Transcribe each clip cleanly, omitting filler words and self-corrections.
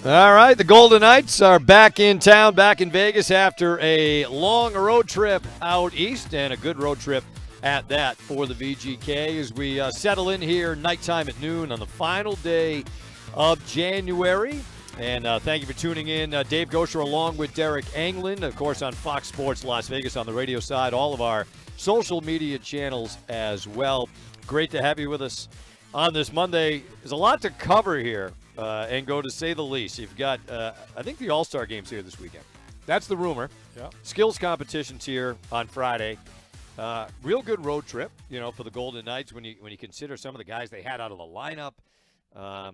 All right, the Golden Knights are back in town, back in Vegas after a long road trip out east and a good road trip at that for the VGK as we settle in here nighttime at noon on the final day of January. And thank you for tuning in. Dave Goucher along with Deryk Engelland, of course, on Fox Sports Las Vegas on the radio side, all of our social media channels as well. Great to have you with us on this Monday. There's a lot to cover here. And go to say the least. You've got, I think, the All-Star game's here this weekend. That's the rumor. Yeah. Skills competitions here on Friday. Real good road trip, for the Golden Knights when you consider some of the guys they had out of the lineup.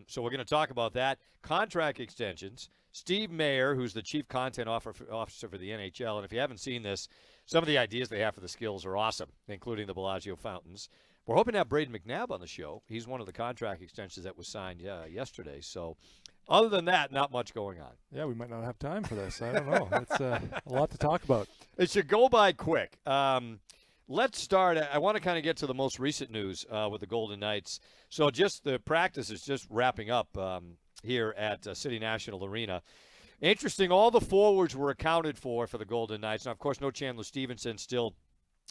So we're going to talk about that. Contract extensions. Steve Mayer, who's the chief content officer for the NHL, and if you haven't seen this, some of the ideas they have for the skills are awesome, including the Bellagio fountains. We're hoping to have Braden McNabb on the show. He's one of the contract extensions that was signed yesterday. So other than that, not much going on. Yeah, we might not have time for this. I don't know. It's a lot to talk about. It should go by quick. Let's start. I want to kind of get to the most recent news with the Golden Knights. So just the practice is just wrapping up here at City National Arena. Interesting, all the forwards were accounted for the Golden Knights. Now, of course, no Chandler Stevenson, still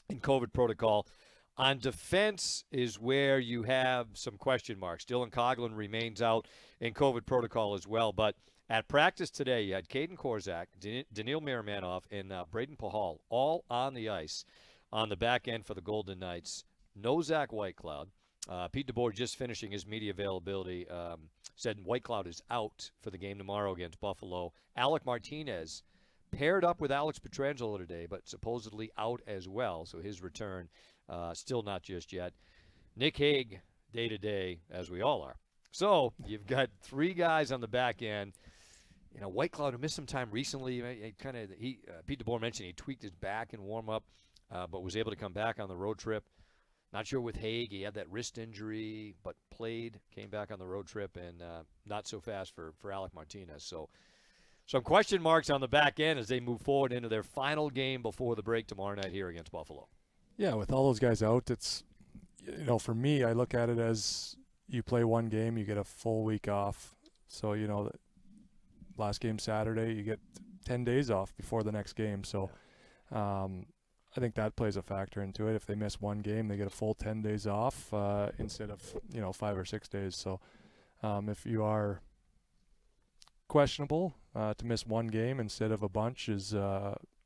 in COVID protocol. On defense is where you have some question marks. Dylan Coghlan remains out in COVID protocol as well. But at practice today, you had Caden Korczak, Daniil Miramanov, and Braden Pahal all on the ice on the back end for the Golden Knights. No Zach Whitecloud. Pete DeBoer just finishing his media availability said Whitecloud is out for the game tomorrow against Buffalo. Alec Martinez paired up with Alex Pietrangelo today, but supposedly out as well. So his return still not just yet. Nick Hague, day-to-day, as we all are. So you've got three guys on the back end. Whitecloud missed some time recently. Pete DeBoer mentioned he tweaked his back in warm-up, but was able to come back on the road trip. Not sure with Hague. He had that wrist injury, but came back on the road trip, and not so fast for Alec Martinez. So some question marks on the back end as they move forward into their final game before the break tomorrow night here against Buffalo. Yeah, with all those guys out, it's, for me, I look at it as you play one game, you get a full week off. So, the last game Saturday, you get 10 days off before the next game. So I think that plays a factor into it. If they miss one game, they get a full 10 days off instead of, 5 or 6 days. So if you are questionable, to miss one game instead of a bunch is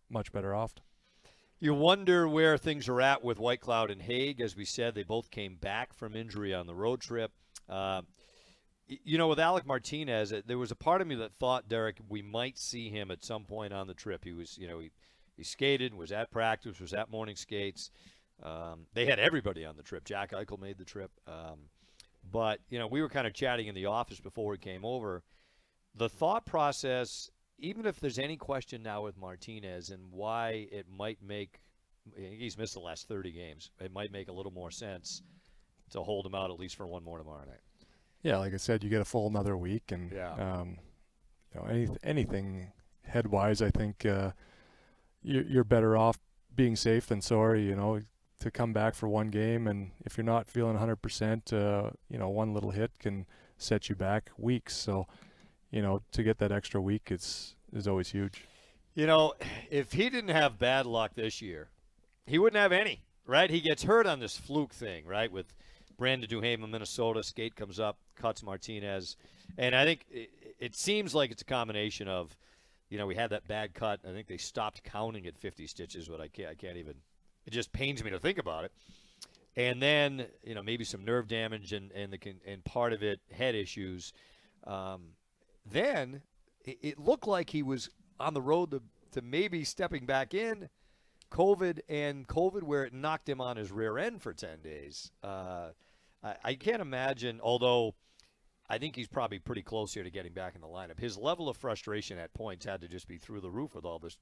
much better off. You wonder where things are at with Whitecloud and Hague. As we said, they both came back from injury on the road trip. With Alec Martinez, there was a part of me that thought, Deryk, we might see him at some point on the trip. He was, he skated, was at practice, was at morning skates. They had everybody on the trip. Jack Eichel made the trip. But we were kind of chatting in the office before we came over. The thought process, even if there's any question now with Martinez and why it might make – he's missed the last 30 games. It might make a little more sense to hold him out at least for one more tomorrow night. Yeah, like I said, you get a full another week. And, anything head-wise, I think you're better off being safe than sorry, to come back for one game. And if you're not feeling 100%, one little hit can set you back weeks. So – to get that extra week is always huge. If he didn't have bad luck this year, he wouldn't have any, right? He gets hurt on this fluke thing, right, with Brandon Duhaime of Minnesota. Skate comes up, cuts Martinez. And I think it seems like it's a combination of, we had that bad cut. I think they stopped counting at 50 stitches, but I can't even – it just pains me to think about it. And then, maybe some nerve damage and part of it, head issues. Then it looked like he was on the road to maybe stepping back in, COVID where it knocked him on his rear end for 10 days. I can't imagine, although I think he's probably pretty close here to getting back in the lineup. His level of frustration at points had to just be through the roof with all this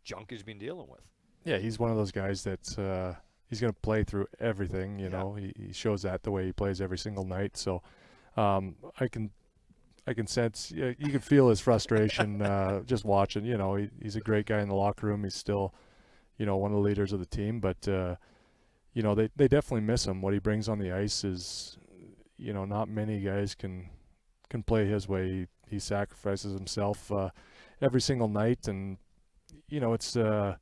junk he's been dealing with. Yeah, he's one of those guys that he's going to play through everything. He shows that the way he plays every single night. So I can sense, you can feel his frustration just watching. He's a great guy in the locker room. He's still, one of the leaders of the team. But, they definitely miss him. What he brings on the ice is, not many guys can play his way. he sacrifices himself every single night, and it's I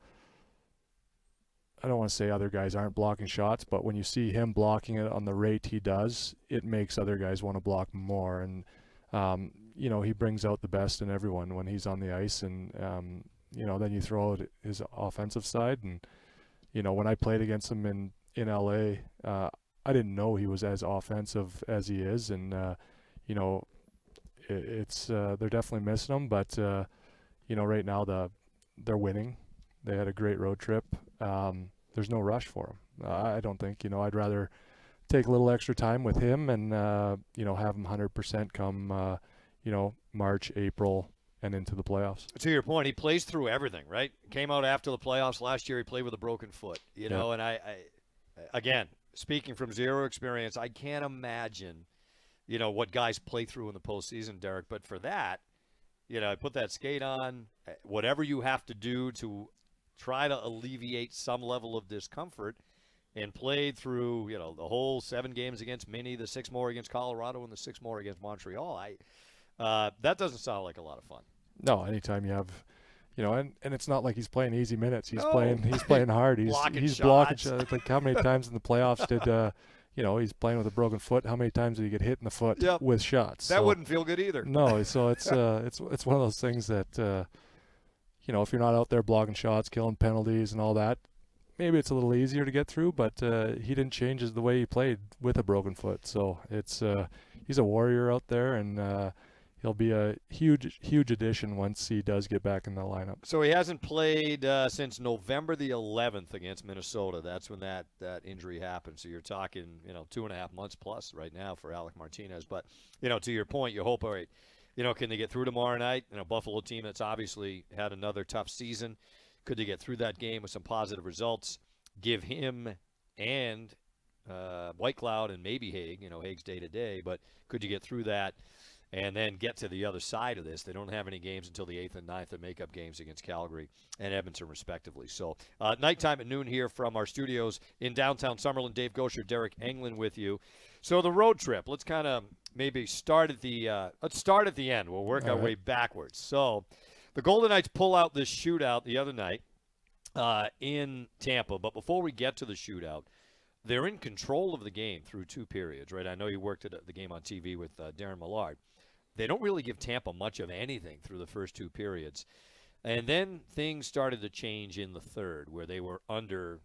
don't want to say other guys aren't blocking shots, but when you see him blocking it on the rate he does, it makes other guys want to block more. And, he brings out the best in everyone when he's on the ice. And, then you throw out his offensive side. And, when I played against him in LA, I didn't know he was as offensive as he is. And, they're definitely missing him. But, right now they're winning. They had a great road trip. There's no rush for him. I don't think. I'd rather take a little extra time with him and, have him 100% come, March, April, and into the playoffs. To your point, he plays through everything, right? Came out after the playoffs last year. He played with a broken foot, and I again, speaking from zero experience, I can't imagine, what guys play through in the postseason, Deryk. But for that, put that skate on, whatever you have to do to try to alleviate some level of discomfort, and played through, the whole 7 games against Minnie, the 6 more against Colorado, and the 6 more against Montreal. That doesn't sound like a lot of fun. No, anytime you have, and it's not like he's playing easy minutes. He's playing hard. He's blocking shots. Like how many times in the playoffs did, he's playing with a broken foot. How many times did he get hit in the foot with shots? That wouldn't feel good either. No, so it's one of those things that. If you're not out there blocking shots, killing penalties and all that, maybe it's a little easier to get through, but he didn't change the way he played with a broken foot. So it's he's a warrior out there, and he'll be a huge addition once he does get back in the lineup. So he hasn't played since November the 11th against Minnesota. That's when that injury happened. So you're talking, 2.5 months plus right now for Alec Martinez. But, to your point, you hope, all right, can they get through tomorrow night? Buffalo team that's obviously had another tough season. Could they get through that game with some positive results? Give him and White Cloud and maybe Hague, Hague's day-to-day, but could you get through that and then get to the other side of this? They don't have any games until the 8th and 9th, the makeup games against Calgary and Edmonton, respectively. So nighttime at noon here from our studios in downtown Summerlin. Dave Goucher, Deryk Engelland with you. So the road trip, let's kind of maybe start at the end. We'll work our way backwards. So the Golden Knights pull out this shootout the other night in Tampa. But before we get to the shootout, they're in control of the game through 2 periods, right? I know you worked at the game on TV with Darren Millard. They don't really give Tampa much of anything through the first 2 periods. And then things started to change in the third, where they were under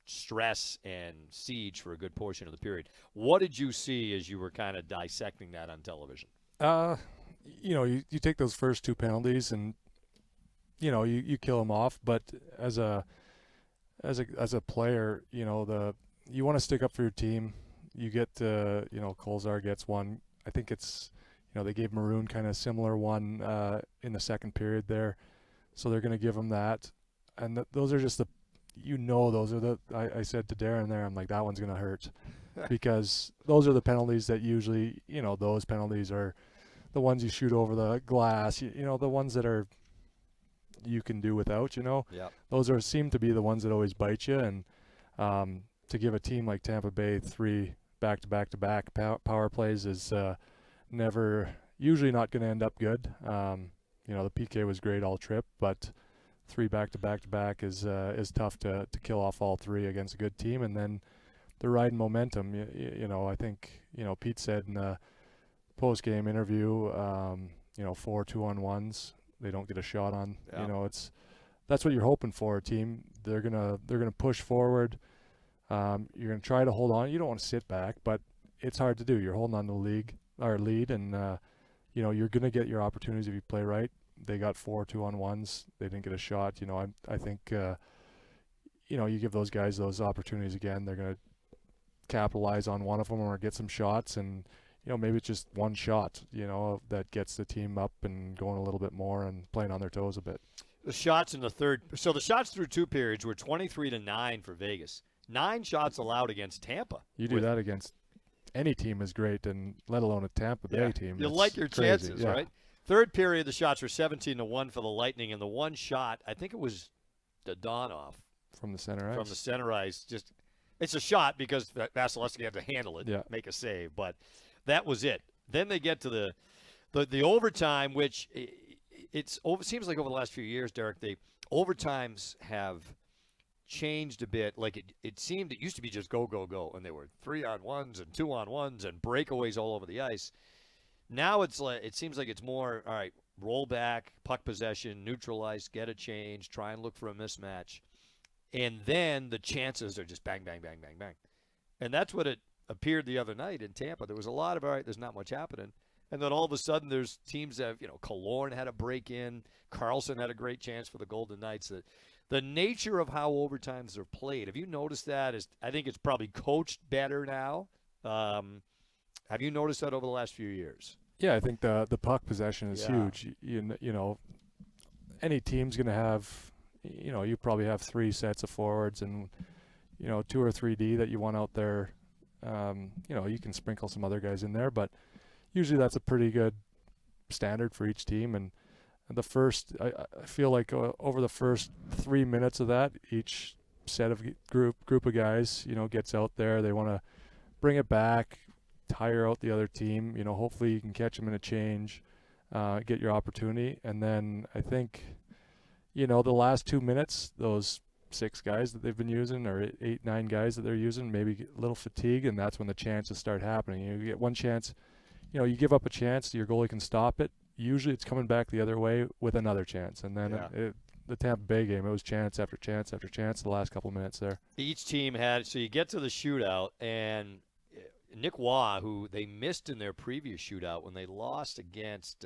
stress and siege for a good portion of the period. What did you see as you were kind of dissecting that on television? You take those first 2 penalties and you kill them off, but as a player, you want to stick up for your team. You get Kolzar gets one. I think it's they gave Maroon kind of similar one in the second period there, so they're going to give him that. And those are just those are I said to Darren there, I'm like, that one's going to hurt because those are the penalties that usually, those penalties are the ones you shoot over the glass, the ones that are you can do without, Yep. Those seem to be the ones that always bite you. And to give a team like Tampa Bay 3 back-to-back power plays is usually not going to end up good. The PK was great all trip, but 3 back-to-back is tough to kill off all 3 against a good team. And then the riding momentum, I think, Pete said in the post-game interview, 4 2-on-1s, they don't get a shot on. Yeah. That's what you're hoping for, a team. They're gonna push forward. You're gonna try to hold on. You don't want to sit back, but it's hard to do. You're holding on to the lead, and you're gonna get your opportunities if you play right. They got 4 2-on-1s. They didn't get a shot. I think you give those guys those opportunities again, they're gonna capitalize on one of them or get some shots, and maybe it's just one shot that gets the team up and going a little bit more and playing on their toes a bit. The shots in the third. So the shots through 2 periods were 23-9 for Vegas. 9 shots allowed against Tampa. You do that against any team is great, and let alone a Tampa Bay team. You like your chances, right? Third period, the shots were 17-1 for the Lightning, and the one shot, I think it was Dodonov from the center ice. From the center ice, it's a shot because Vasilevsky had to handle it, make a save, but that was it. Then they get to the the overtime, which seems like over the last few years, Derek, the overtimes have changed a bit. Like it seemed it used to be just go, go, go, and they were 3-on-1s and 2-on-1s and breakaways all over the ice. Now it seems like it's more, all right, roll back, puck possession, neutralize, get a change, try and look for a mismatch. And then the chances are just bang, bang, bang, bang, bang. And that's what it appeared the other night in Tampa. There was a lot of, all right, there's not much happening. And then all of a sudden there's teams that, Killorn had a break in. Carlson had a great chance for the Golden Knights. The nature of how overtimes are played, have you noticed that? I think it's probably coached better now. Have you noticed that over the last few years? Yeah, I think the puck possession is huge. You know, any team's going to have, you probably have 3 sets of forwards and, 2 or 3D that you want out there. You can sprinkle some other guys in there, but usually that's a pretty good standard for each team. And the first, I feel like over the first 3 minutes of that, each set of group of guys, gets out there. They want to bring it back, tire out the other team. Hopefully you can catch them in a change, get your opportunity. And then I think, the last 2 minutes, those 6 guys that they've been using, or 8, 9 guys that they're using, maybe get a little fatigue, and that's when the chances start happening. You get one chance, you give up a chance, your goalie can stop it. Usually it's coming back the other way with another chance. And then the Tampa Bay game, it was chance after chance after chance the last couple minutes there. Each team had, so you get to the shootout, and Nick Waugh, who they missed in their previous shootout when they lost against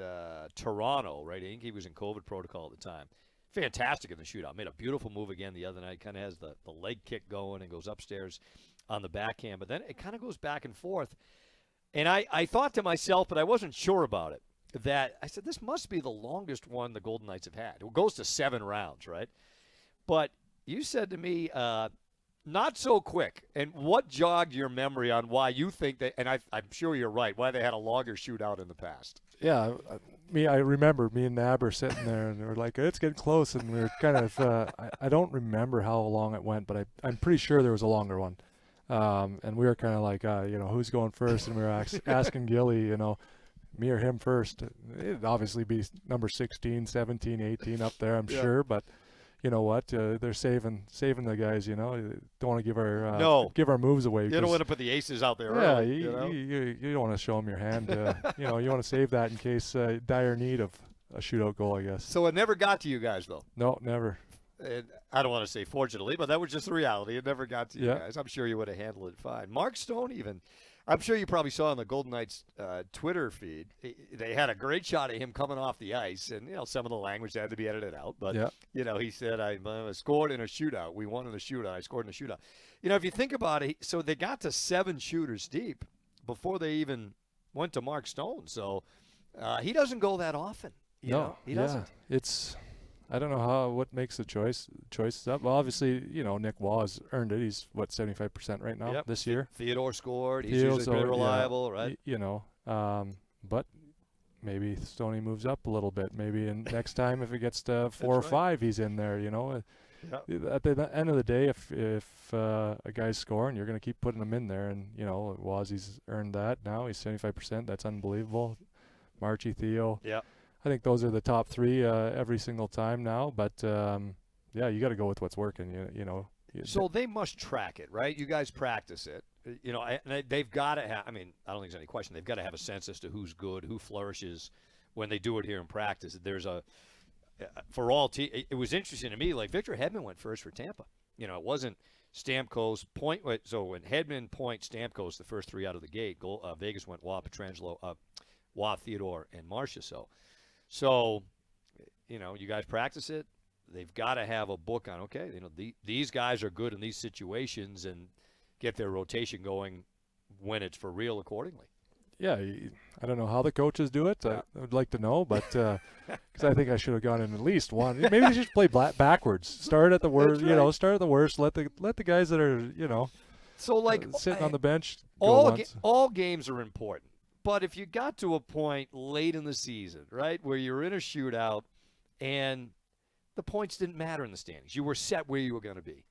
Toronto, right? I think he was in COVID protocol at the time. Fantastic in the shootout. Made a beautiful move again the other night. Kind of has the leg kick going and goes upstairs on the backhand. But then it kind of goes back and forth. And I thought to myself, but I wasn't sure about it, that I said, this must be the longest one the Golden Knights have had. It goes to 7 rounds, right? But you said to me, not so quick. And what jogged your memory on why you think that, and I'm sure you're right, why they had a longer shootout in the past? Yeah, I remember me and Nab were sitting there, and we were like, it's getting close, and we were kind of, I don't remember how long it went, but I'm pretty sure there was a longer one. And we were kind of like, who's going first? And we were asking Gilly, me or him first. It'd obviously be number 16, 17, 18 up there, I'm sure, but you know what? They're saving the guys. Don't want to give our moves away. You don't want to put the aces out there. Yeah, early, you don't want to show them your hand. You want to save that in case dire need of a shootout goal, I guess. So it never got to you guys, though. No, never. And I don't want to say fortunately, but that was just the reality. It never got to you guys. I'm sure you would have handled it fine. Mark Stone even. I'm sure you probably saw on the Golden Knights Twitter feed, they had a great shot of him coming off the ice, and some of the language had to be edited out. But he said, "I scored in a shootout. We won in a shootout. I scored in a shootout." If you think about it, so they got to 7 shooters deep before they even went to Mark Stone. So he doesn't go that often. He doesn't. It's. I don't know what makes the choices up. Well, obviously, Nick Waugh has earned it. He's 75% right now this year. Theodore scored. He's usually pretty reliable, right? But maybe Stoney moves up a little bit. Maybe next time if it gets to 4 or 5, he's in there. At the end of the day, if a guy's scoring, you're going to keep putting him in there. And Wazzy's earned that now. He's 75%. That's unbelievable. Marchie, Theo. Yeah. I think those are the top 3 every single time now. But, you got to go with what's working, So they must track it, right? You guys practice it. And they've got to have – I mean, I don't think there's any question. They've got to have a sense as to who's good, who flourishes when they do it here in practice. There's for all teams, it was interesting to me, like Victor Hedman went first for Tampa. It wasn't Stamkos, Point – so when Hedman, Point, Stamkos, the first 3 out of the gate, Vegas went Waugh, Pietrangelo, Waugh, Theodore, and Marcia. So, you guys practice it. They've got to have a book on, okay, these guys are good in these situations and get their rotation going when it's for real accordingly. Yeah, I don't know how the coaches do it. I would like to know, but because I think I should have gone in at least one. Maybe they should play backwards. Start at the worst, right. Start at the worst. Let the guys that are, so like sitting on the bench go all games are important. But if you got to a point late in the season, right, where you're in a shootout and the points didn't matter in the standings, you were set where you were going to be.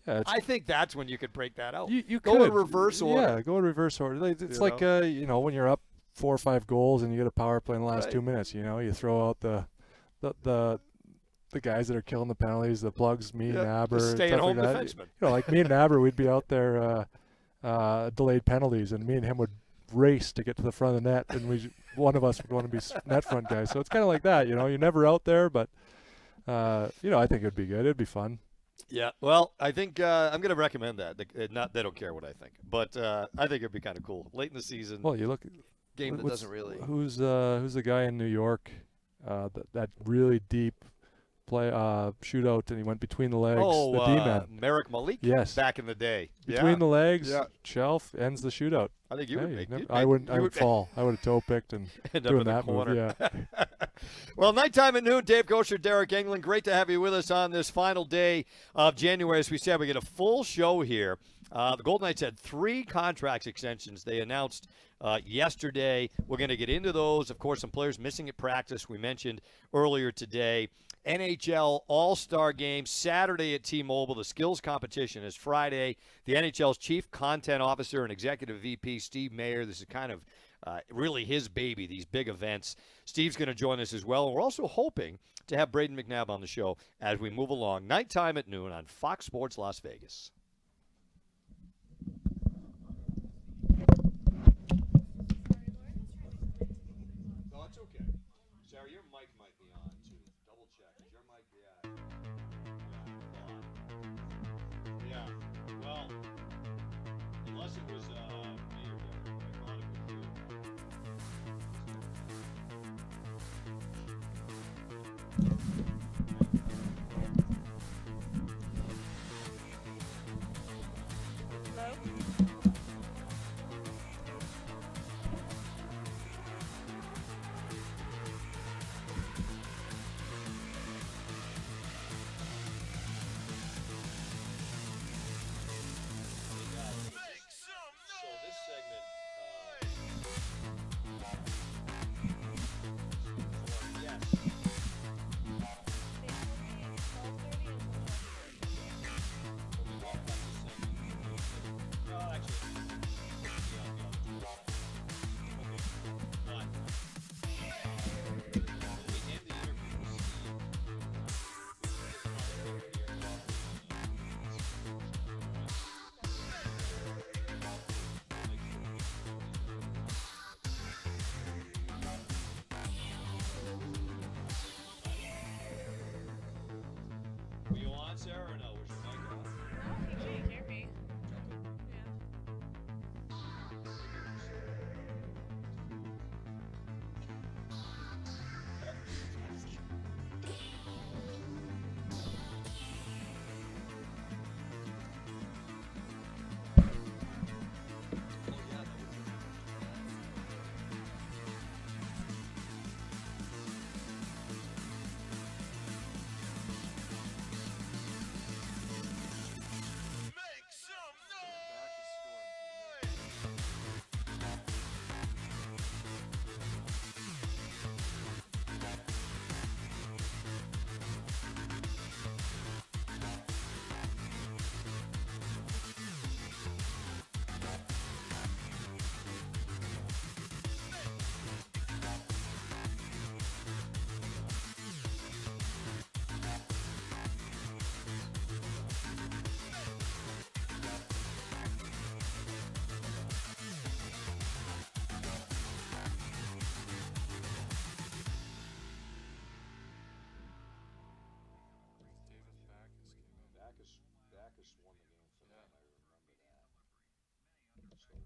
Yeah, I think that's when you could break that out. You go could. in reverse order. Yeah, go in reverse order. It's like when you're up 4 or 5 goals and you get a power play in the last Right. 2 minutes. You know, you throw out the guys that are killing the penalties, the plugs, me and Yeah, Aber, the stuff stay-at-home like that. defenseman. You know, like me and Aber, we'd be out there delayed penalties, and me and him would race to get to the front of the net, and one of us would want to be net front guy. So it's kind of like that. You know, you're never out there, but you know, I think it'd be good. It'd be fun. Yeah, well, I think I'm going to recommend that. They don't care what I think, but I think it'd be kind of cool. Late in the season, Well, you look game that doesn't really. Who's the guy in New York that really deep play shootout, and he went between the legs. Oh, the D-man. Merrick Malik. Yes. Back in the day. Between the legs, Yeah. shelf ends the shootout. I think you would make. I would fall. I would have toe picked and end up doing in the that move. corner. Yeah. Well, nighttime at noon, Dave Goucher, Deryk Engelland. Great to have you with us on this final day of January. As we said, we get a full show here. The Golden Knights had 3 contract extensions they announced yesterday. We're going to get into those. Of course, some players missing at practice we mentioned earlier today. NHL All-Star Game Saturday at T-Mobile. The skills competition is Friday. The NHL's Chief Content Officer and Executive VP, Steve Mayer. This is kind of really his baby, these big events. Steve's going to join us as well. And we're also hoping to have Braden McNabb on the show as we move along. Nighttime at noon on Fox Sports Las Vegas. No, it's okay. Sarah, your mic might be on, too. Double check. Is your mic? Yeah. Well, unless it was me or Derek, I thought it was you. So this segment, yes. No, actually, were you on, Sarah, or no? Was your mic on? No, you can't hear me. Backus won the game for them. I remember that.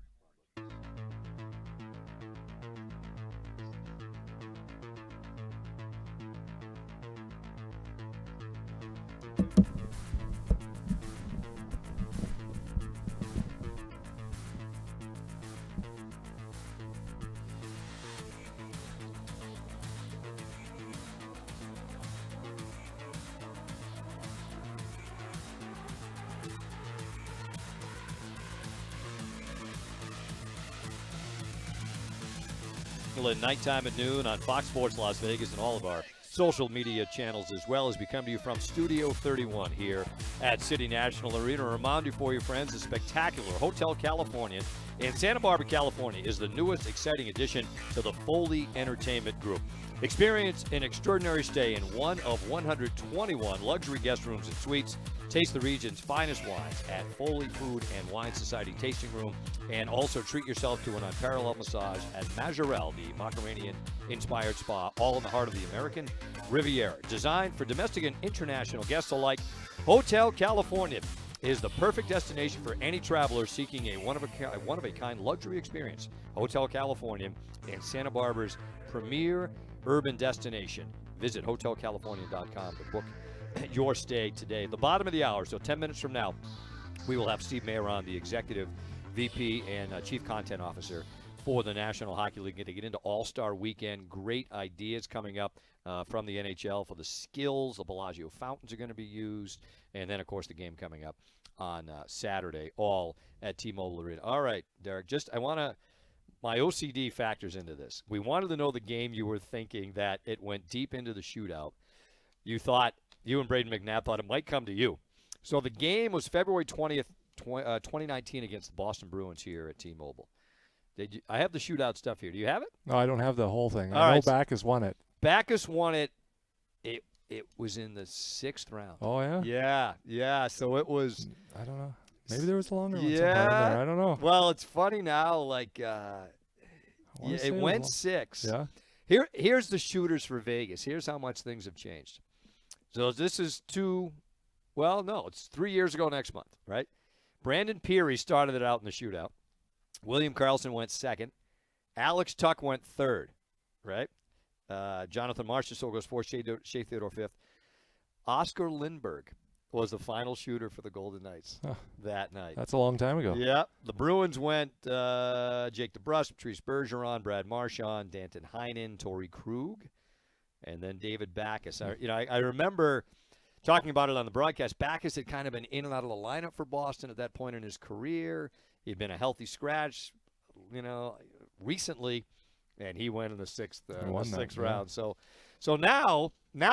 At nighttime at noon on Fox Sports Las Vegas and all of our social media channels, as well as we come to you from Studio 31 here at City National Arena. A reminder for you, friends, a spectacular Hotel Californian And Santa Barbara, California is the newest exciting addition to the Foley Entertainment Group. Experience an extraordinary stay in one of 121 luxury guest rooms and suites. Taste the region's finest wines at Foley Food and Wine Society Tasting Room, and also treat yourself to an unparalleled massage at Majorelle, the Macaronian-inspired spa, all in the heart of the American Riviera. Designed for domestic and international guests alike, Hotel California is the perfect destination for any traveler seeking a one-of-a-kind luxury experience. Hotel California and Santa Barbara's premier urban destination. Visit hotelcalifornia.com to book your stay today. At the bottom of the hour, so 10 minutes from now, we will have Steve Mayer on, the Executive VP and Chief Content Officer for the National Hockey League, to get into All-Star Weekend. Great ideas coming up from the NHL for the skills. The Bellagio fountains are going to be used. And then, of course, the game coming up on Saturday, all at T-Mobile Arena. All right, Derek, my OCD factors into this. We wanted to know the game you were thinking that it went deep into the shootout. You and Braden McNabb thought it might come to you. So the game was February 20th, 2019 against the Boston Bruins here at T-Mobile. I have the shootout stuff here. Do you have it? No, I don't have the whole thing. All I know right. Backus won it. Backus won it. It was in the 6th round. Oh, yeah? Yeah. So it was. I don't know. Maybe there was a longer one Yeah. somewhere in there. I don't know. Well, it's funny now. Like, wanna say it it went was 6. Yeah? Here's the shooters for Vegas. Here's how much things have changed. So this is it's 3 years ago next month, right? Brandon Peary started it out in the shootout. William Karlsson went 2nd. Alex Tuck went 3rd, right? Jonathan Marchessault goes 4th, Shea Theodore 5th. Oscar Lindbergh was the final shooter for the Golden Knights that night. That's a long time ago. Yeah. The Bruins went Jake DeBrusk, Patrice Bergeron, Brad Marchand, Danton Heinen, Torrey Krug, and then David Backus. I remember talking about it on the broadcast. Backus had kind of been in and out of the lineup for Boston at that point in his career. He'd been a healthy scratch, recently, and he went in the sixth round. So now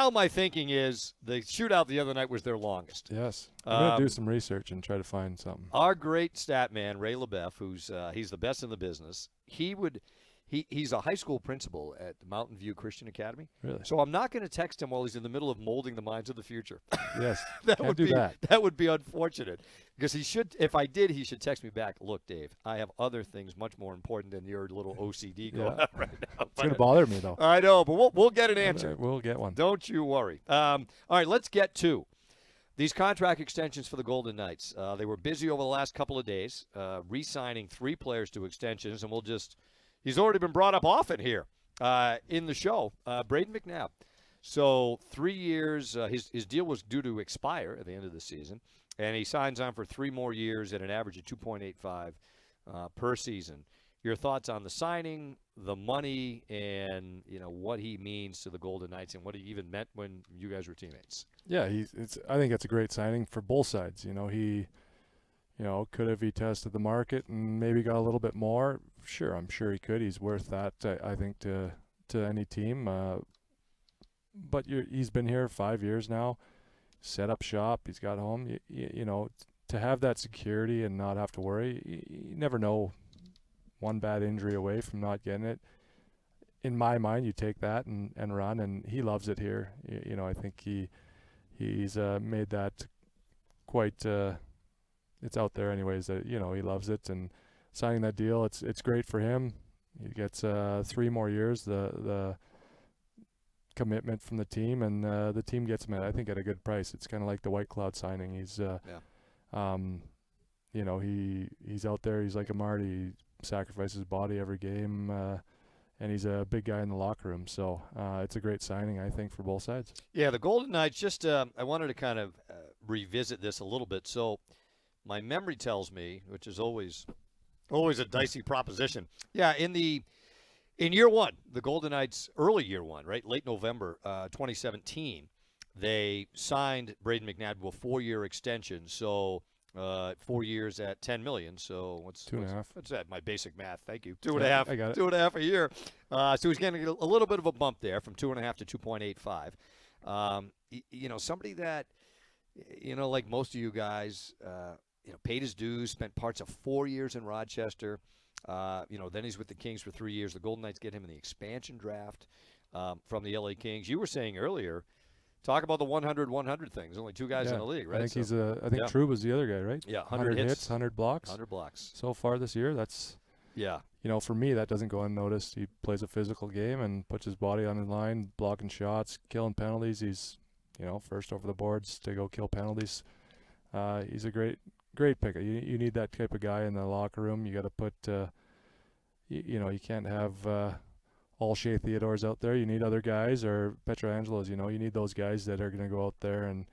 my thinking is the shootout the other night was their longest. Yes. I'm going to do some research and try to find something. Our great stat man, Ray LeBeff, he's the best in the business, he's a high school principal at the Mountain View Christian Academy. Really? So I'm not going to text him while he's in the middle of molding the minds of the future. Yes. That would be unfortunate. Because if I did, he should text me back, look, Dave, I have other things much more important than your little OCD going on right now. It's going to bother me, though. I know, but we'll get an answer. We'll get one. Don't you worry. All right, let's get to these contract extensions for the Golden Knights. They were busy over the last couple of days, re-signing 3 players to extensions, and he's already been brought up often here in the show, Braden McNabb. So 3 years, his deal was due to expire at the end of the season, and he signs on for 3 more years at an average of $2.85 per season. Your thoughts on the signing, the money, and what he means to the Golden Knights and what he even meant when you guys were teammates? Yeah, I think it's a great signing for both sides. He could have he tested the market and maybe got a little bit more? Sure, I'm sure he could. He's worth that, I think, to any team. But he's been here 5 years now, set up shop. He's got home. To have that security and not have to worry, you never know. One bad injury away from not getting it. In my mind, you take that and run, and he loves it here. I think he's made that quite. It's out there anyways that he loves it, and signing that deal, it's great for him. He gets 3 more years, the commitment from the team, and the team gets him I think at a good price. It's kind of like the White Cloud signing. He's he's out there. He's like a Marty. He sacrifices his body every game, and he's a big guy in the locker room. So it's a great signing, I think, for both sides. Yeah, the Golden Knights. I wanted to kind of revisit this a little bit. So my memory tells me, which is always a dicey proposition. Yeah, in year one, the Golden Knights, early year one, right, late November 2017, they signed Braden McNabb to a 4-year extension. So 4 years at $10 million. So what's 2.5? What's that? My basic math. Thank you. 2.5. I got it. 2.5 a year. So he's getting a little bit of a bump there from 2.5 to 2.85. Somebody that, like most of you guys, paid his dues, spent parts of 4 years in Rochester. Then he's with the Kings for 3 years. The Golden Knights get him in the expansion draft from the LA Kings. You were saying earlier, talk about the 100-100 thing. There's only two guys in the league, right? I think True was the other guy, right? Yeah, 100 hits, 100 blocks. 100 blocks. So far this year, that's for me, that doesn't go unnoticed. He plays a physical game and puts his body on the line, blocking shots, killing penalties. He's, first over the boards to go kill penalties. He's a great pick. You need that type of guy in the locker room. You got to put, you can't have all Shea Theodores out there. You need other guys, or Petrangelos. You need those guys that are going to go out there and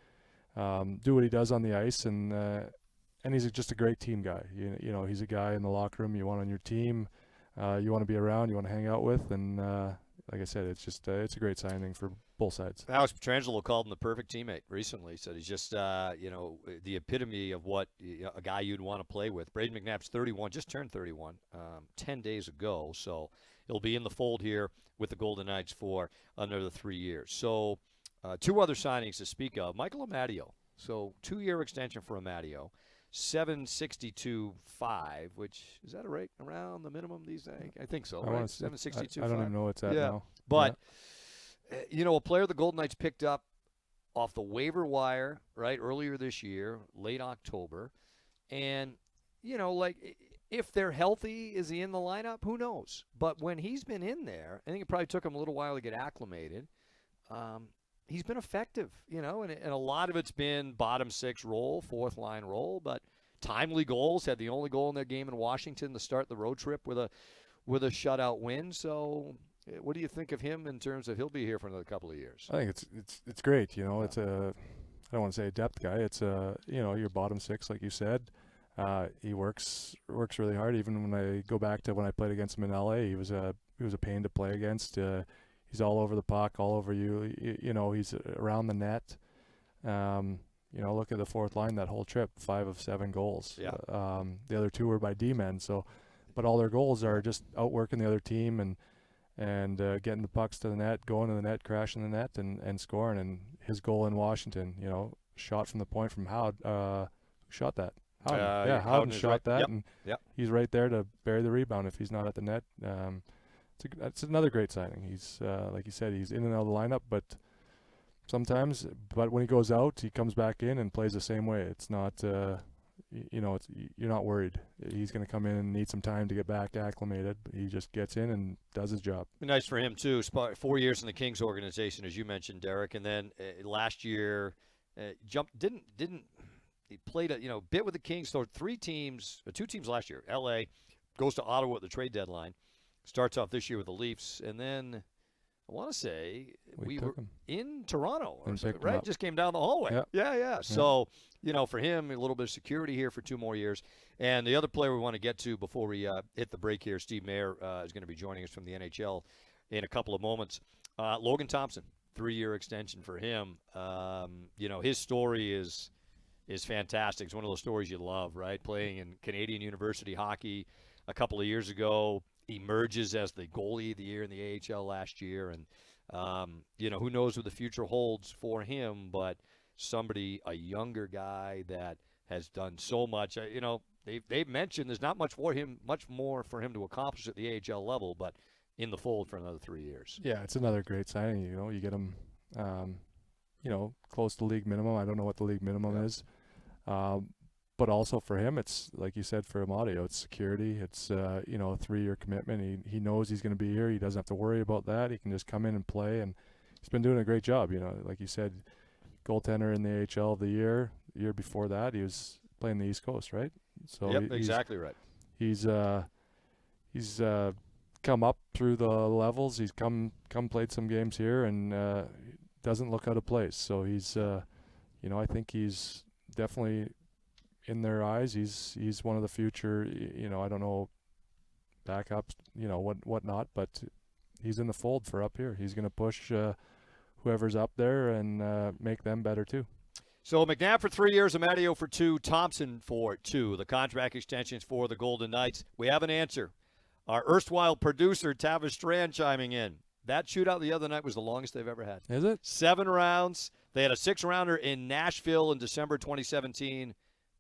do what he does on the ice. And he's just a great team guy. He's a guy in the locker room you want on your team. You want to be around, you want to hang out with, and like I said, it's just it's a great signing for both sides. Alex Petrangelo called him the perfect teammate recently. He said he's just the epitome of what a guy you'd want to play with. Braden McNabb's 31, just turned 31 10 days ago, so he'll be in the fold here with the Golden Knights for another 3 years. So two other signings to speak of. Michael Amadio, so 2-year extension for Amadio. $762.5, which is that a rate around the minimum these days? I think so. Right? $762.5. I don't even know what's at now. But a player the Golden Knights picked up off the waiver wire right earlier this year, late October, and if they're healthy, is he in the lineup? Who knows? But when he's been in there, I think it probably took him a little while to get acclimated. He's been effective, and a lot of it's been bottom six role, fourth line role, but timely goals. Had the only goal in their game in Washington to start the road trip with a shutout win. So, what do you think of him in terms of he'll be here for another couple of years? I think it's great. It's I don't want to say a depth guy. It's your bottom six, like you said. He works really hard. Even when I go back to when I played against him in LA, he was a pain to play against. He's all over the puck, all over you. He's around the net. Look at the fourth line that whole trip, 5 of 7 goals. Yeah. The other 2 were by D-men. So, but all their goals are just outworking the other team and getting the pucks to the net, going to the net, crashing the net, and scoring. And his goal in Washington, shot from the point from Howd. Who shot that? Howden. Howden shot right. that, Yep. and Yep. he's right there to bury the rebound if he's not at the net. It's another great signing. He's like you said, he's in and out of the lineup, but when he goes out, he comes back in and plays the same way. It's not, you're not worried. He's going to come in and need some time to get back acclimated. He just gets in and does his job. Nice for him too. 4 years in the Kings organization, as you mentioned, Derek, and then last year he played a bit with the Kings. So 2 teams last year. LA goes to Ottawa at the trade deadline. Starts off this year with the Leafs, and then I want to say we were in Toronto, right? Just came down the hallway. Yeah. So, for him, a little bit of security here for 2 more years. And the other player we want to get to before we hit the break here, Steve Mayer is going to be joining us from the NHL in a couple of moments. Logan Thompson, 3-year extension for him. His story is fantastic. It's one of those stories you love, right? Playing in Canadian University hockey a couple of years ago. Emerges as the goalie of the year in the AHL last year, and who knows what the future holds for him, but a younger guy that has done so much. They've mentioned there's not much more for him to accomplish at the AHL level, but in the fold for another 3 years. Yeah, it's another great signing. You get him close to league minimum. I don't know what the league minimum is. But also for him, it's like you said, for Amadio, it's security. It's a 3-year commitment. He knows he's going to be here. He doesn't have to worry about that. He can just come in and play, and he's been doing a great job. Like you said, goaltender in the AHL of the year. The year before that, he was playing the East Coast, right? So exactly right. He's come up through the levels. He's come played some games here, and doesn't look out of place. So he's I think he's definitely, in their eyes, he's one of the future, I don't know, backups, what not, but he's in the fold for up here. He's going to push whoever's up there and make them better too. So McNabb for 3 years, Amadio for 2, Thompson for 2. The contract extensions for the Golden Knights. We have an answer. Our erstwhile producer, Tavis Strand, chiming in. That shootout the other night was the longest they've ever had. Is it? 7 rounds. They had a 6-rounder in Nashville in December 2017.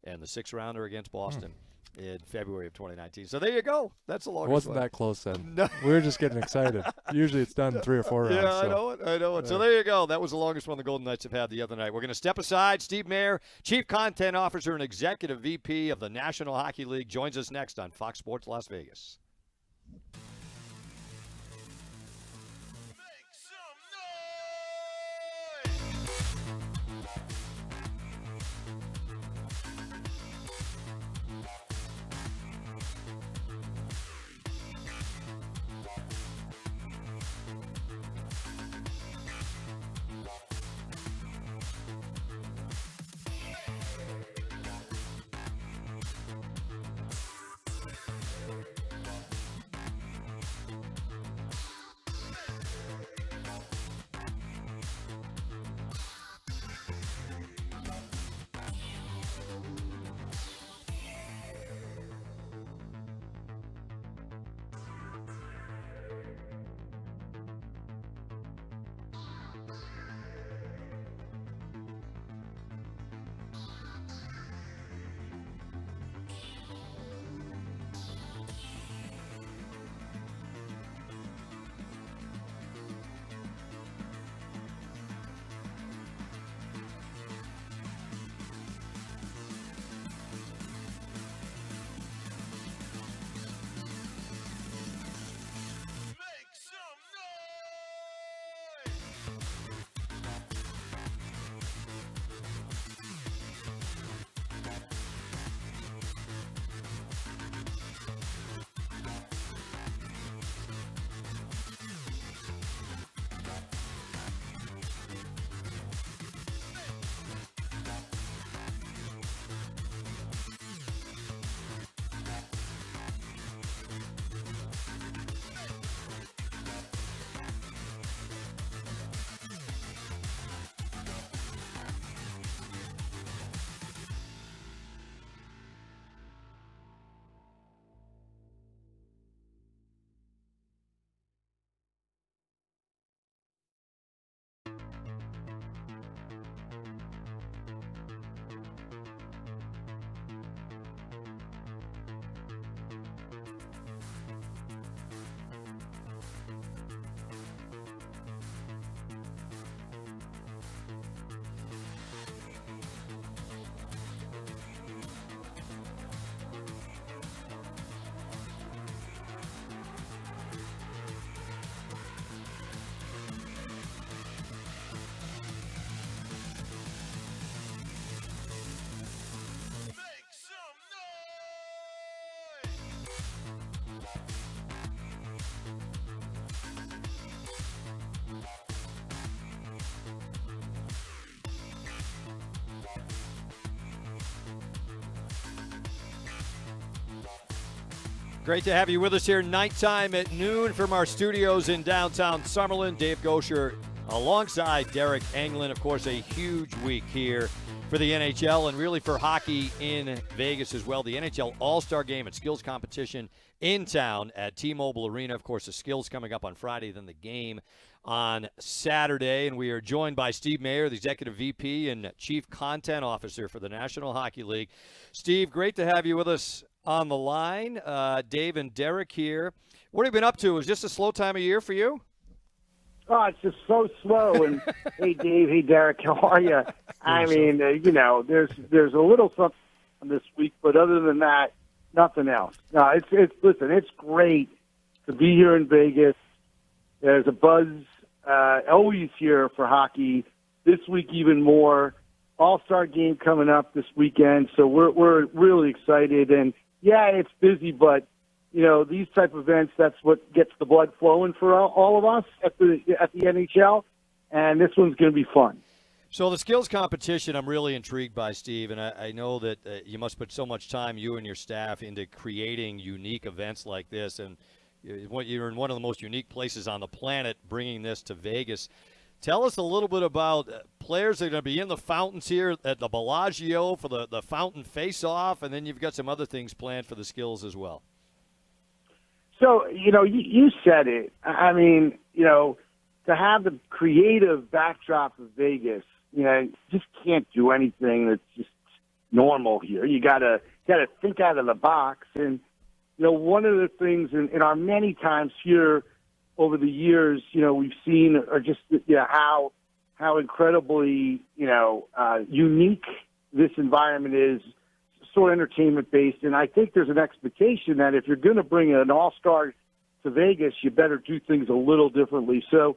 and the 6th rounder against Boston in February of 2019. So there you go. That's the longest It wasn't one. that close then. No. We were just getting excited. Usually it's done in 3 or 4 rounds. Yeah, So. I know it. So there you go. That was the longest one the Golden Knights have had the other night. We're going to step aside. Steve Mayer, Chief Content Officer and Executive VP of the National Hockey League, joins us next on Fox Sports Las Vegas. Great to have you with us here nighttime at noon from our studios in downtown Summerlin. Dave Goucher alongside Deryk Engelland. Of course, a huge week here for the NHL and really for hockey in Vegas as well. The NHL All-Star Game and Skills Competition in town at T-Mobile Arena. Of course, the skills coming up on Friday, then the game on Saturday. And we are joined by Steve Mayer, the Executive VP and Chief Content Officer for the National Hockey League. Steve, great to have you with us on the line. Dave and Deryk here. What have you been up to? Is this a slow time of year for you? Oh, it's just so slow. And hey, Dave, hey, Deryk, how are you? I mean, there's a little something this week, but other than that, nothing else. No, listen, it's great to be here in Vegas. There's a buzz always here for hockey. This week, even more. All-Star Game coming up this weekend, so we're really excited. And yeah, it's busy, but these type of events, that's what gets the blood flowing for all of us at the NHL, and this one's going to be fun. So the skills competition, I'm really intrigued by, Steve, and I know that you must put so much time, you and your staff, into creating unique events like this, and you're in one of the most unique places on the planet bringing this to Vegas. Tell us a little bit about players that are going to be in the fountains here at the Bellagio for the fountain face-off, and then you've got some other things planned for the skills as well. So, you said it. I mean, to have the creative backdrop of Vegas, you just can't do anything that's just normal here. You gotta think out of the box. And one of the things in our many times here over the years, we've seen are just how incredibly unique this environment is, so entertainment based. And I think there's an expectation that if you're going to bring an all-star to Vegas, you better do things a little differently. So,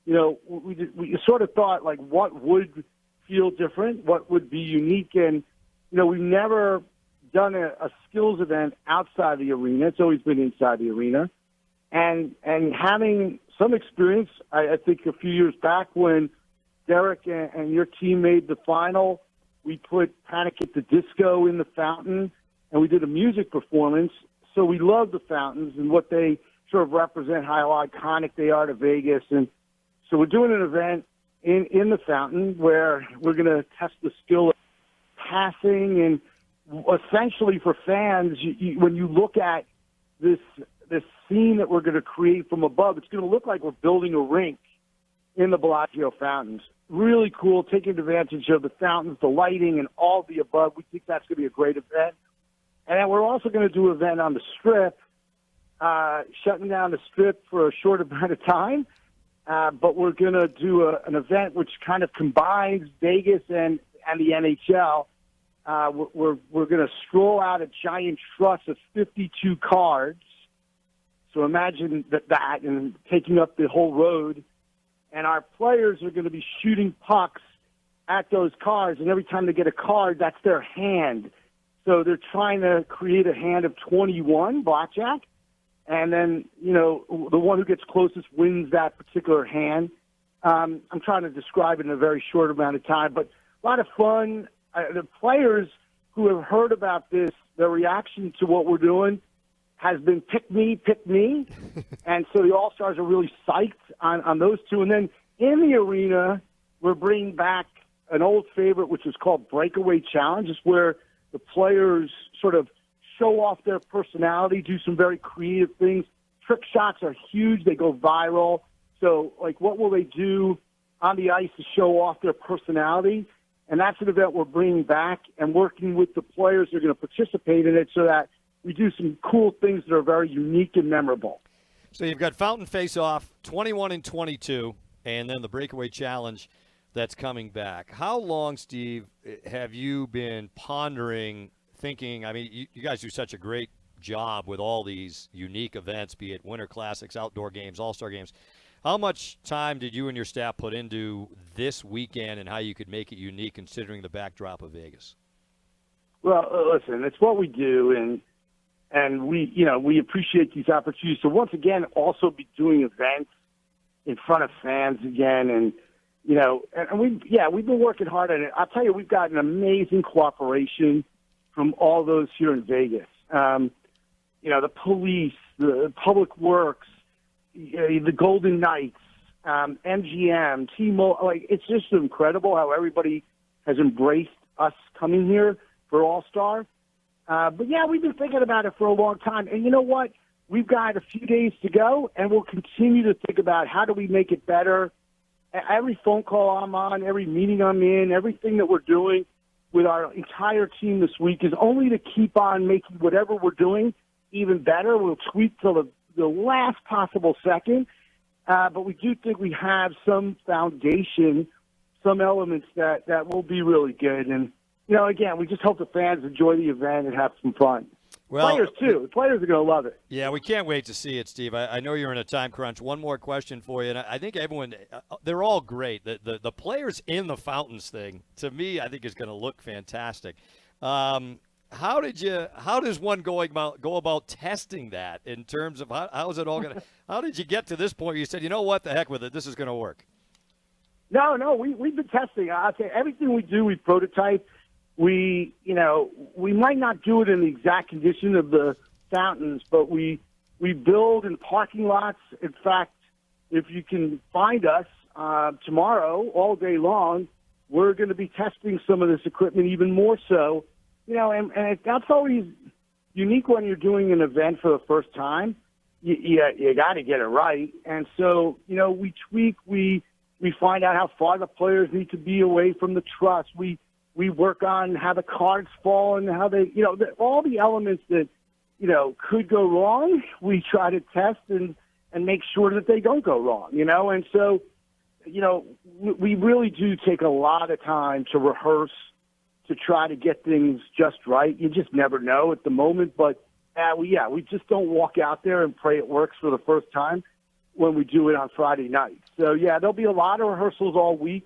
we sort of thought, like, what would feel different, what would be unique, and we've never done a skills event outside the arena. It's always been inside the arena, and having some experience. I think a few years back when Deryk and your team made the final, we put Panic at the Disco in the fountain, and we did a music performance. So we love the fountains and what they sort of represent, how iconic they are to Vegas. And so we're doing an event in the fountain where we're going to test the skill of passing. And essentially for fans, when you look at this scene that we're going to create from above, it's going to look like we're building a rink in the Bellagio fountains. Really cool, taking advantage of the fountains, the lighting, and all the above. We think that's going to be a great event. And then we're also going to do an event on the Strip, shutting down the Strip for a short amount of time. But we're going to do an event which kind of combines Vegas and the NHL. We're going to stroll out a giant truss of 52 cards. So imagine that and taking up the whole road. And our players are going to be shooting pucks at those cards, and every time they get a card, that's their hand. So they're trying to create a hand of 21, blackjack, and then, the one who gets closest wins that particular hand. I'm trying to describe it in a very short amount of time, but a lot of fun. The players who have heard about this, their reaction to what we're doing has been pick me. And so the All-Stars are really psyched on those two. And then in the arena, we're bringing back an old favorite, which is called Breakaway Challenge. It's where the players sort of show off their personality, do some very creative things. Trick shots are huge. They go viral. So, what will they do on the ice to show off their personality? And that's an event we're bringing back and working with the players who are going to participate in it so that we do some cool things that are very unique and memorable. So you've got Fountain Face-Off, 21 and 22, and then the Breakaway Challenge that's coming back. How long, Steve, have you been pondering, thinking? I mean, you guys do such a great job with all these unique events, be it Winter Classics, outdoor games, all-star games. How much time did you and your staff put into this weekend and how you could make it unique considering the backdrop of Vegas? Well, listen, it's what we do, and we appreciate these opportunities. So once again, also be doing events in front of fans again. And, we've been working hard on it. I'll tell you, we've got an amazing cooperation from all those here in Vegas. The police, the Public Works, the Golden Knights, MGM, T-Mobile. It's just incredible how everybody has embraced us coming here for All-Star. But, we've been thinking about it for a long time. And you know what? We've got a few days to go, and we'll continue to think about how do we make it better. Every phone call I'm on, every meeting I'm in, everything that we're doing with our entire team this week is only to keep on making whatever we're doing even better. We'll tweak till the last possible second. But we do think we have some foundation, some elements that will be really good. And, again, we just hope the fans enjoy the event and have some fun. Well, players, too. The players are going to love it. Yeah, we can't wait to see it, Steve. I know you're in a time crunch. One more question for you, and I think everyone they're all great. The players in the fountains thing, to me, I think is going to look fantastic. How does one go about testing that in terms of how is it all going to – how did you get to this point where you said, you know what, the heck with it, this is going to work? No, we've been testing. I'll say everything we do, we prototype. We might not do it in the exact condition of the fountains, but we build in parking lots. In fact, if you can find us tomorrow all day long, we're going to be testing some of this equipment even more so. And that's always unique when you're doing an event for the first time. You got to get it right. And so, we tweak, we find out how far the players need to be away from the truss. We we work on how the cards fall and how they, all the elements that, could go wrong, we try to test and make sure that they don't go wrong, And so, we really do take a lot of time to rehearse, to try to get things just right. You just never know at the moment, but we just don't walk out there and pray it works for the first time when we do it on Friday night. So, there'll be a lot of rehearsals all week.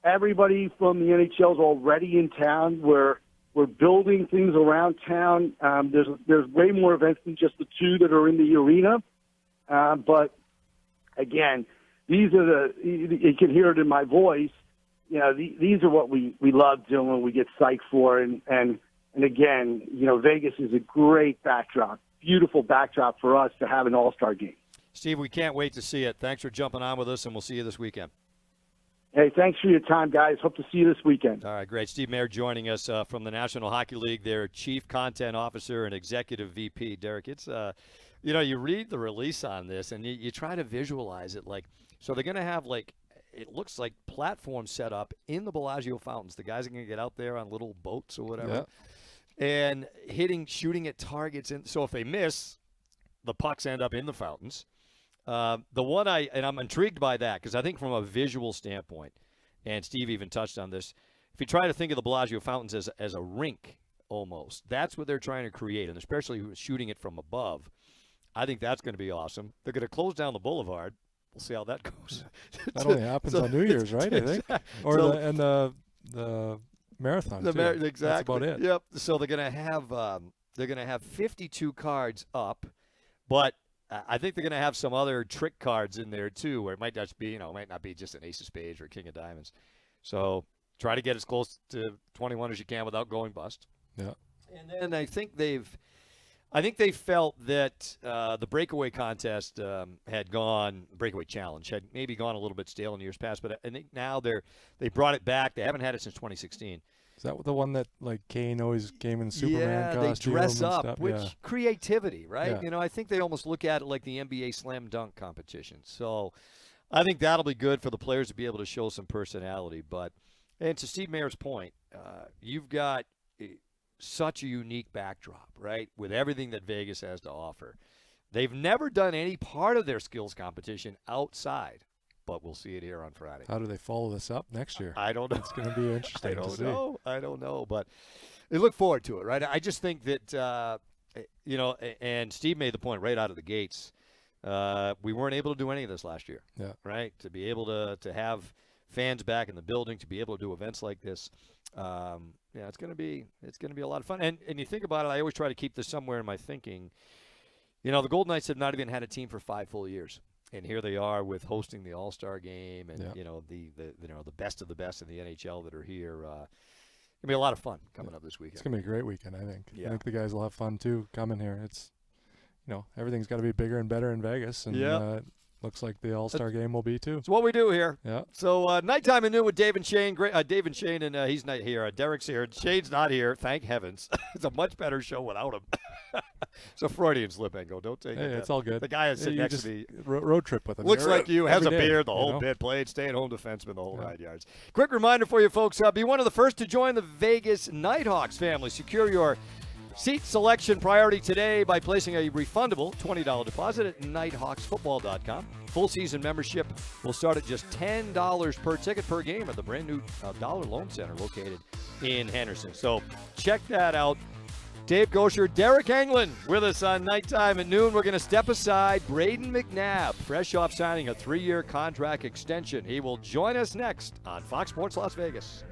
Everybody from the NHL is already in town. We're building things around town. There's way more events than just the two that are in the arena. But, again, these are you can hear it in my voice. These are what we love doing, we get psyched for. And again, Vegas is a great backdrop, beautiful backdrop for us to have an all-star game. Steve, we can't wait to see it. Thanks for jumping on with us, and we'll see you this weekend. Hey, thanks for your time, guys. Hope to see you this weekend. All right, great. Steve Mayer joining us from the National Hockey League, their Chief Content Officer and Executive VP. Deryk, it's, you read the release on this, and you try to visualize it. So they're going to have, it looks like platforms set up in the Bellagio fountains. The guys are going to get out there on little boats or whatever and shooting at targets. And so if they miss, the pucks end up in the fountains. I'm intrigued by that because I think from a visual standpoint, and Steve even touched on this, if you try to think of the Bellagio fountains as a rink almost, that's what they're trying to create, and especially shooting it from above. I think that's going to be awesome. They're going to close down the boulevard. We'll see how that goes. That only happens on New Year's, right? I think, or the marathon. Exactly. That's about it. Yep. So they're going to have 52 cards up, but I think they're going to have some other trick cards in there too, where it might just be, might not be just an ace of spades or a king of diamonds. So try to get as close to 21 as you can without going bust. Yeah. And then I think they felt that the breakaway contest breakaway challenge had maybe gone a little bit stale in years past, but I think now they brought it back. They haven't had it since 2016. Is that the one that Kane always came in Superman costume? Yeah, they dress and up, stuff? which creativity, right? Yeah. I think they almost look at it like the NBA slam dunk competition. So I think that'll be good for the players to be able to show some personality. And to Steve Mayer's point, you've got such a unique backdrop, right, with everything that Vegas has to offer. They've never done any part of their skills competition outside, but we'll see it here on Friday. How do they follow this up next year? I don't know. It's going to be interesting to see. I don't know, but they look forward to it, right? I just think that, and Steve made the point right out of the gates. We weren't able to do any of this last year, right? To be able to have fans back in the building, to be able to do events like this, it's going to be a lot of fun. And you think about it, I always try to keep this somewhere in my thinking. The Golden Knights have not even had a team for 5 full years. And here they are with hosting the All-Star game and the best of the best in the NHL that are here. It's gonna be a lot of fun coming up this weekend. It's gonna be a great weekend, I think. Yeah. I think the guys will have fun too coming here. It's everything's got to be bigger and better in Vegas, and looks like the All-Star game will be too. It's what we do here. Yeah. So nighttime and noon with Dave and Shane. Great, Dave and Shane, and he's not here. Deryk's here. Shane's not here. Thank heavens. It's a much better show without him. It's a Freudian slip, Engo. Don't take it. It's all good. The guy is sitting next to me. Road trip with him. Looks like you. Has a beard. The whole know? bit. Played stay-at-home defenseman the whole 9 yards. Quick reminder for you folks. Be one of the first to join the Vegas Nighthawks family. Secure your seat selection priority today by placing a refundable $20 deposit at nighthawksfootball.com. Full season membership will start at just $10 per ticket per game at the brand new Dollar Loan Center located in Henderson. So check that out. Dave Goucher, Deryk Engelland with us on Nighttime at Noon. We're going to step aside. Braden McNabb, fresh off signing a 3-year contract extension. He will join us next on Fox Sports Las Vegas.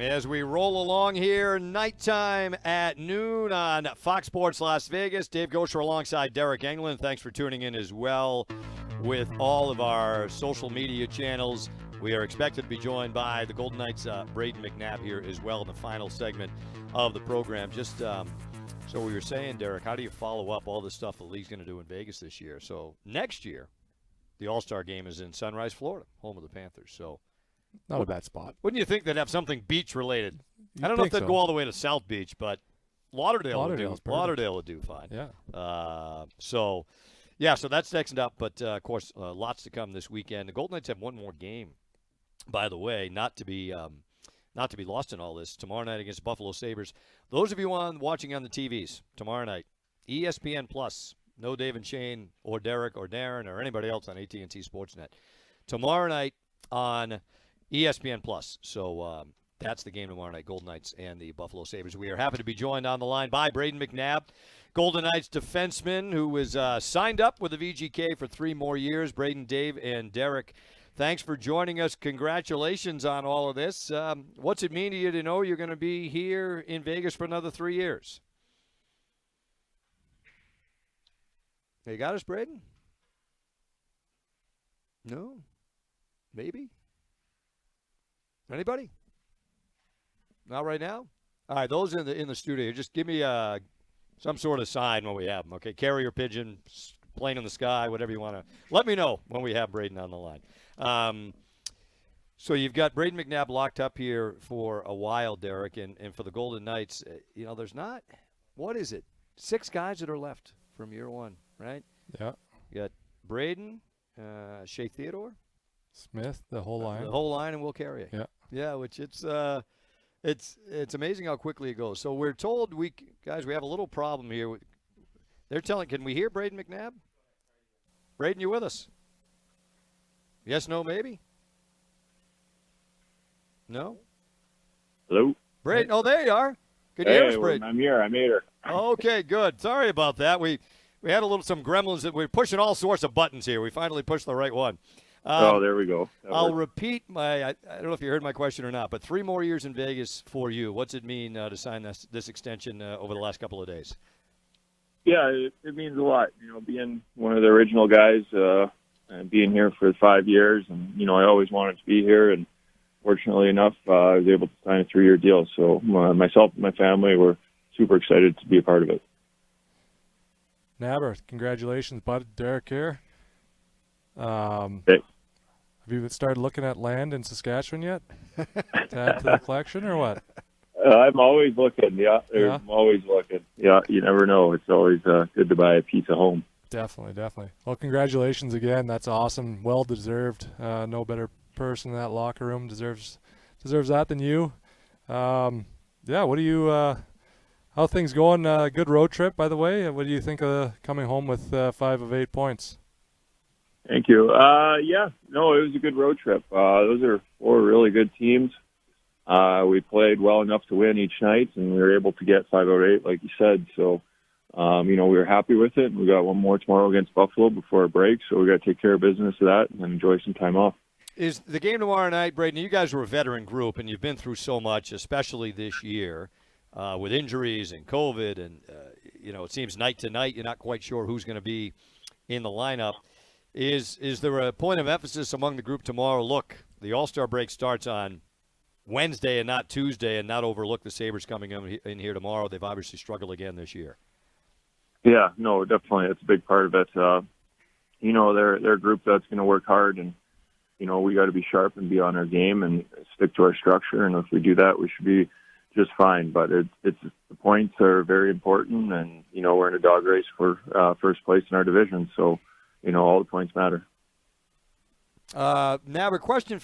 As we roll along here, nighttime at noon on Fox Sports Las Vegas. Dave Goucher alongside Deryk Engelland. Thanks for tuning in as well with all of our social media channels. We are expected to be joined by the Golden Knights' Braden McNabb here as well in the final segment of the program. Just so we were saying, Deryk, how do you follow up all the stuff the league's going to do in Vegas this year? So next year, the All-Star game is in Sunrise, Florida, home of the Panthers. So Not a bad spot. wouldn't you think they'd have something beach-related? You'd I don't know if think they'd so. go all the way to South Beach, but Lauderdale would do. Lauderdale's perfect. Lauderdale would do fine. Yeah. So that's next up. But, of course, lots to come this weekend. The Golden Knights have one more game, by the way, not to be lost in all this. Tomorrow night against Buffalo Sabres. Those of you watching on the TVs, tomorrow night, ESPN Plus. No Dave and Shane or Deryk or Darren or anybody else on AT&T Sportsnet. Tomorrow night on ESPN Plus. So that's the game tomorrow night, Golden Knights and the Buffalo Sabres. We are happy to be joined on the line by Braden McNabb, Golden Knights defenseman who was signed up with the VGK for 3 more years. Braden, Dave, and Deryk, thanks for joining us. Congratulations on all of this. What's it mean to you to know you're going to be here in Vegas for another 3 years? You got us, Braden? No? Maybe? Anybody? Not right now? All right, those in the studio, just give me some sort of sign when we have them, okay? Carrier pigeon, plane in the sky, whatever you want to. Let me know when we have Braden on the line. So you've got Braden McNabb locked up here for a while, Deryk, and for the Golden Knights, there's not, what is it, 6 guys that are left from year one, right? Yeah. You got Braden, Shea Theodore. Smith, the whole line. The whole line, and we'll carry it. Yeah. Yeah, which it's amazing how quickly it goes. So we're told we have a little problem here. They're telling, can we hear Braden McNabb? Braden, you with us? Yes, no, maybe? No? Hello? Braden, oh, there you are. Can you hear us, Hey, Braden? I'm here. I'm here. Okay, good. Sorry about that. We had some gremlins that we're pushing all sorts of buttons here. We finally pushed the right one. There we go. I'll repeat I don't know if you heard my question or not, but 3 more years in Vegas for you. What's it mean to sign this extension over the last couple of days? Yeah, it means a lot. Being one of the original guys, and being here for 5 years, and I always wanted to be here, and fortunately enough, I was able to sign a 3-year deal. So myself and my family were super excited to be a part of it. Nabber, congratulations, bud. Deryk here. Hey. Have you started looking at land in Saskatchewan yet? To add to the collection or what? I'm always looking. Yeah, Yeah? I'm always looking. Yeah, you never know. It's always good to buy a piece of home. Definitely. Well, congratulations again. That's awesome. Well deserved. No better person in that locker room deserves that than you. Yeah. What do you? How things going? Good road trip, by the way. What do you think of coming home with 5 of 8 points? Thank you. Yeah, no, it was a good road trip. Those are 4 really good teams. We played well enough to win each night, and we were able to get 5 out of 8, like you said. So, we were happy with it. We got one more tomorrow against Buffalo before our break, so we got to take care of business of that and enjoy some time off. Is the game tomorrow night, Braden? You guys are a veteran group, and you've been through so much, especially this year, with injuries and COVID, and it seems night to night you're not quite sure who's going to be in the lineup. Is there a point of emphasis among the group tomorrow? Look, the All-Star break starts on Wednesday and not Tuesday, and not overlook the Sabres coming in here tomorrow. They've obviously struggled again this year. Yeah, no, definitely. It's a big part of it. They're a group that's going to work hard, and, we got to be sharp and be on our game and stick to our structure. And if we do that, we should be just fine. But it's the points are very important, and, we're in a dog race for first place in our division. So, all the points matter. Now, a question.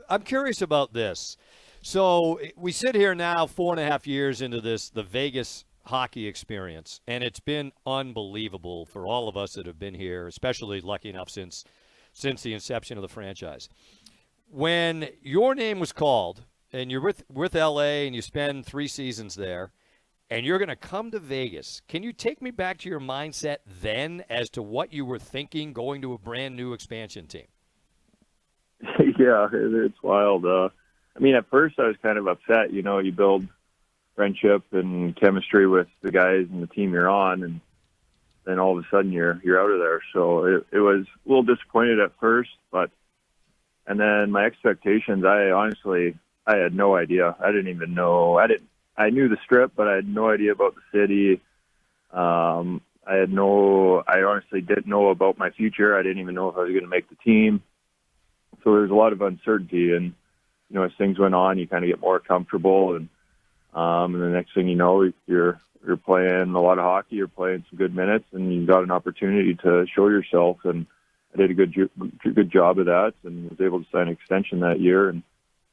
I'm curious about this. So we sit here now 4.5 years into the Vegas hockey experience, and it's been unbelievable for all of us that have been here, especially lucky enough since the inception of the franchise. When your name was called, and you're with LA, and you spend 3 seasons there, and you're going to come to Vegas, can you take me back to your mindset then as to what you were thinking going to a brand new expansion team? Yeah, it's wild. At first I was kind of upset. You build friendship and chemistry with the guys and the team you're on, and then all of a sudden you're out of there. So it was a little disappointed at first, and then my expectations, I had no idea. I didn't even know. I knew the Strip, but I had no idea about the city. I honestly didn't know about my future. I didn't even know if I was going to make the team. So there's a lot of uncertainty, and as things went on, you kind of get more comfortable, and the next thing you know, you're playing a lot of hockey, you're playing some good minutes, and you got an opportunity to show yourself. And I did a good job of that, and was able to sign an extension that year. And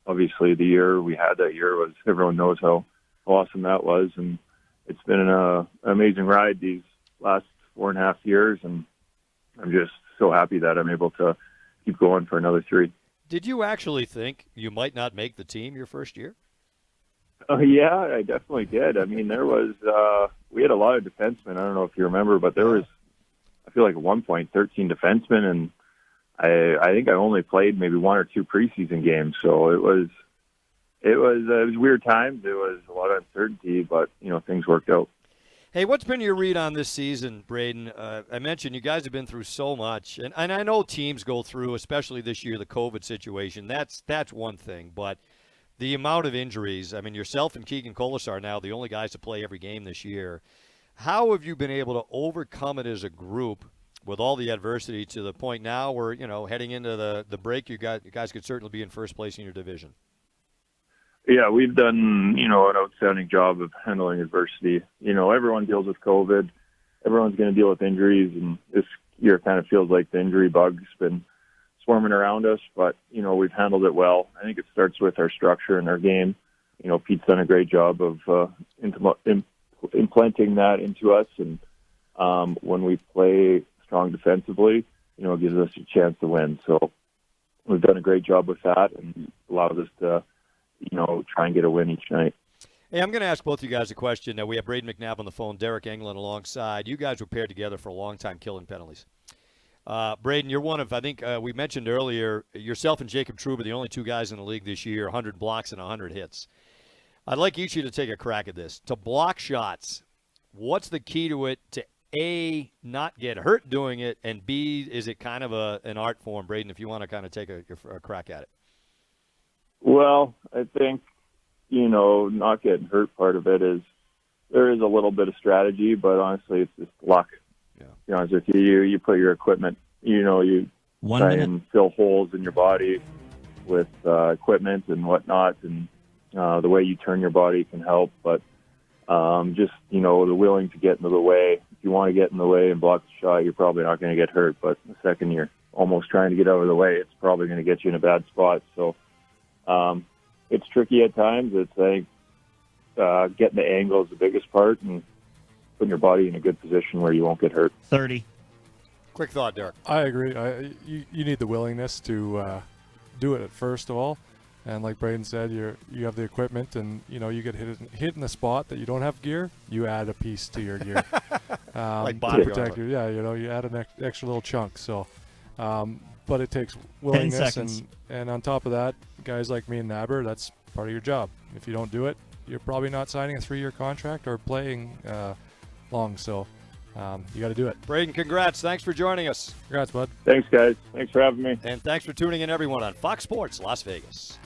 obviously, the year we had that year was, everyone knows how awesome that was, and it's been an amazing ride these last 4.5 years, and I'm just so happy that I'm able to keep going for another 3. Did you actually think you might not make the team your first year? Oh, yeah, I definitely did. There was we had a lot of defensemen. I don't know if you remember, but there was, I feel like at one point, 13 defensemen, and I think I only played maybe 1 or 2 preseason games. So it was weird times. There was a lot of uncertainty, but things worked out. Hey, what's been your read on this season, Braden? I mentioned you guys have been through so much, and I know teams go through, especially this year, the COVID situation. That's one thing, but the amount of injuries. Yourself and Keegan Colasar are now the only guys to play every game this year. How have you been able to overcome it as a group with all the adversity to the point now where, heading into the break, you guys could certainly be in first place in your division? Yeah, we've done, an outstanding job of handling adversity. Everyone deals with COVID. Everyone's going to deal with injuries, and this year kind of feels like the injury bug's been swarming around us, but, we've handled it well. I think it starts with our structure and our game. Pete's done a great job of implanting that into us, and when we play strong defensively, it gives us a chance to win. So we've done a great job with that, and allows us to try and get a win each night. Hey, I'm going to ask both you guys a question. Now, we have Braden McNabb on the phone, Deryk Engelland alongside. You guys were paired together for a long time killing penalties. Braden, you're one of, I think we mentioned earlier, yourself and Jacob Trouba, the only 2 guys in the league this year, 100 blocks and 100 hits. I'd like each of you to take a crack at this. To block shots, what's the key to it to, A, not get hurt doing it, and B, is it kind of an art form? Braden, if you want to kind of take a crack at it. Well, I think, not getting hurt part of it is there is a little bit of strategy, but honestly, it's just luck. Yeah. To be honest with you, you put your equipment, you try and fill holes in your body with equipment and whatnot, and the way you turn your body can help. But just, the willing to get into the way. If you want to get in the way and block the shot, you're probably not going to get hurt. But the second you're almost trying to get out of the way, it's probably going to get you in a bad spot. So it's tricky at times. It's getting the angle is the biggest part, and putting your body in a good position where you won't get hurt. 30. Quick thought, Deryk. I agree. You need the willingness to do it first of all, and like Braden said, you have the equipment, and you get hit in the spot that you don't have gear. You add a piece to your gear, Like to body protect armor. you. You add an extra little chunk. So, but it takes willingness, seconds. and on top of that, guys like me and Naber, that's part of your job. If you don't do it, you're probably not signing a 3-year contract or playing long. So. You got to do it. Braden, congrats. Thanks for joining us. Congrats, bud. Thanks, guys. Thanks for having me. And thanks for tuning in, everyone, on Fox Sports Las Vegas.